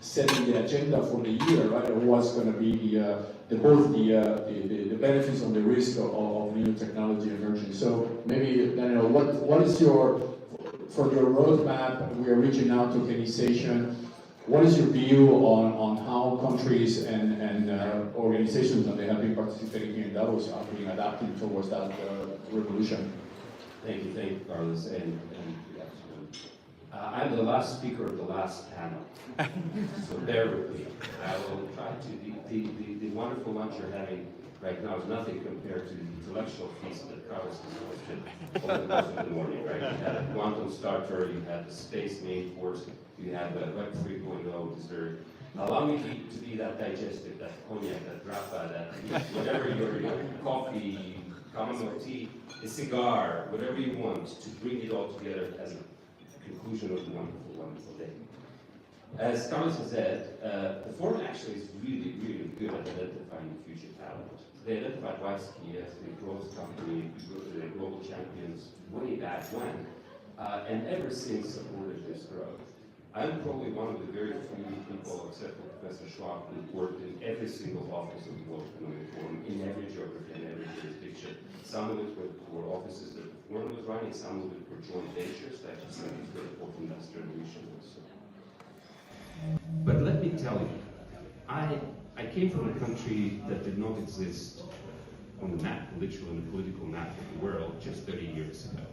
setting the agenda for the year, right? Of what's going to be the benefits and the risk of new technology emerging. So maybe, Daniel, what is for your roadmap? We are reaching out to tokenization. What is your view on how countries and organizations that they have been participating here in Davos are being adapting towards that revolution? Thank you, Carlos, and I'm the last speaker of the last panel, so bear with me. I will try to. The wonderful lunch you're having right now is nothing compared to the intellectual feast that Carlos has hosted over the course of the morning, right? You had a quantum starter, you had the space main course, you had the Web 3.0 dessert. Allow me to be that digestive, that cognac, that grappa, that whatever your coffee, chamomile tea, a cigar, whatever you want, to bring it all together as a conclusion of the wonderful, wonderful day. As Carlos has said, the forum actually is really, really good at identifying future talent. They identified YSKI as the growth company, the global champions way back when, and ever since supported this growth. I'm probably one of the very few people, except for Professor Schwab, who worked in every single office of the World Economic Forum, in every geography and every jurisdiction. Some of it were offices that the forum was running, some of it were joint ventures, like you said, for the fourth industrial revolution also. But let me tell you, I came from a country that did not exist on the map, the literal and the political map of the world, just 30 years ago.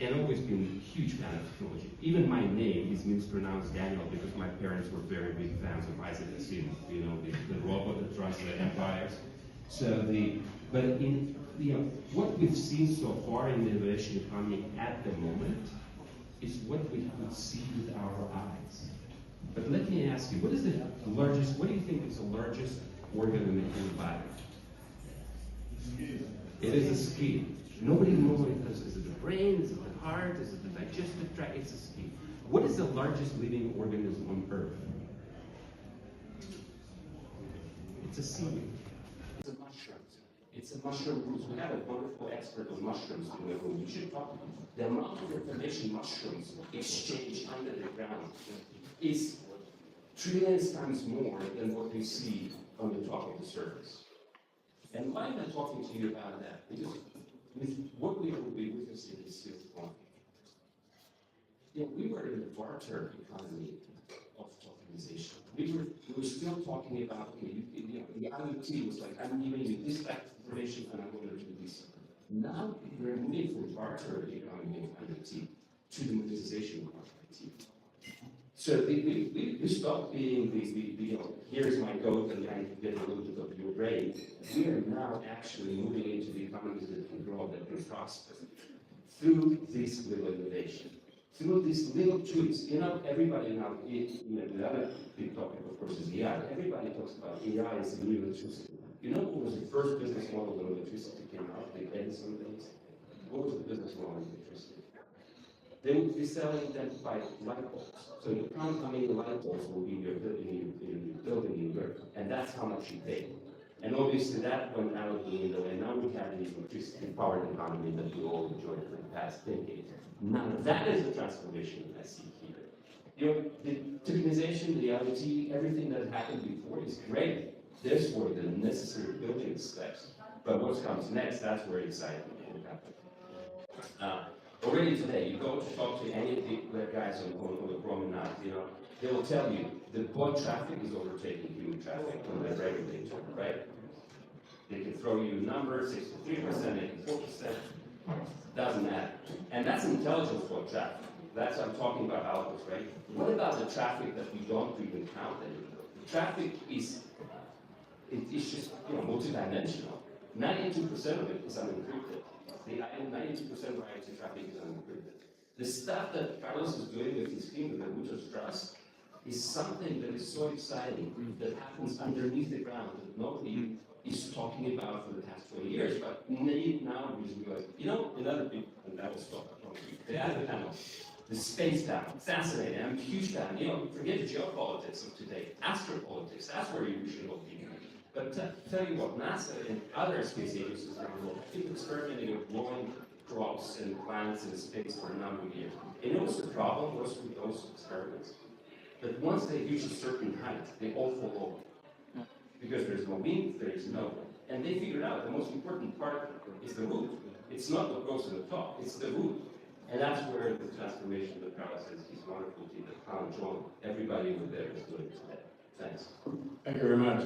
And always been a huge fan of technology. Even my name is mispronounced Daniel because my parents were very big fans of Isaac Asimov, you know, the robot that runs the empires. So what we've seen so far in the innovation economy at the moment is what we could see with our eyes. But let me ask you, what do you think is the largest organ in the human body? It is a skin. Nobody knows what it is. Is it the brain? Is it the heart? Is it the digestive tract? It's a skin. What is the largest living organism on Earth? It's a seaweed. It's a mushroom. It's a mushroom root. We have a wonderful expert on mushrooms in the room. You should talk to him. The amount of information mushrooms exchange under the ground is trillions times more than what we see on the top of the surface. And why am I talking to you about that? Because with what we will be witnessing in SEALCOIN, we were in the barter economy of tokenization. We were still talking about, the IoT was like, I'm giving you this type of information and I'm going to do this. Now we're moving from barter economy of IoT to the monetization of IoT. So we stopped being here's my code and I get a little bit of your brain. We are now actually moving into the economies that can grow, that can prosper through this little innovation, through these little tweaks. Everybody now, the other big topic, of course, is AI. Everybody talks about AI as the new electricity. You know what was the first business model when electricity came out? The Edison days. What was the business model of electricity? They would be selling them by light bulbs. So you count how many light bulbs will be in your building in Europe, and that's how much you pay. And obviously that went out the window, and now we have the electricity-powered economy that we all enjoyed for the past decade. Now that is the transformation that I see here. The tokenization, the IoT, everything that happened before is great. There's for the necessary building steps. But what comes next, that's where excitement will happen. Already today, you go to talk to any of the guys on the promenade, they will tell you the bot traffic is overtaking human traffic on the regulator, right? They can throw you a number, 63%, 84%, doesn't matter. And that's intelligence bot traffic. I'm talking about algos, right? What about the traffic that we don't even count anymore? The traffic is just multidimensional. 92% of it is unencrypted. The 92% of IoT traffic is unencrypted. The stuff that Carlos is doing with his team, with the root of trust, is something that is so exciting that happens underneath the ground that nobody is talking about for the past 20 years. But now we realize, another big, and that was talked about, the other panel, the space panel, fascinating. I'm a huge fan. Forget the geopolitics of today, astropolitics. That's where you should all be. But tell you what, NASA and other space agencies around the world have been experimenting with growing crops and plants in space for a number of years. And you know what the problem was with those experiments? But once they reach a certain height, they all fall over. Because there's no wind, there is no. And they figured out the most important part is the root. It's not what goes to the top, it's the root. And that's where the transformation that Carla says is wonderful to how John, everybody over there is doing today. Thanks. Thank you very much.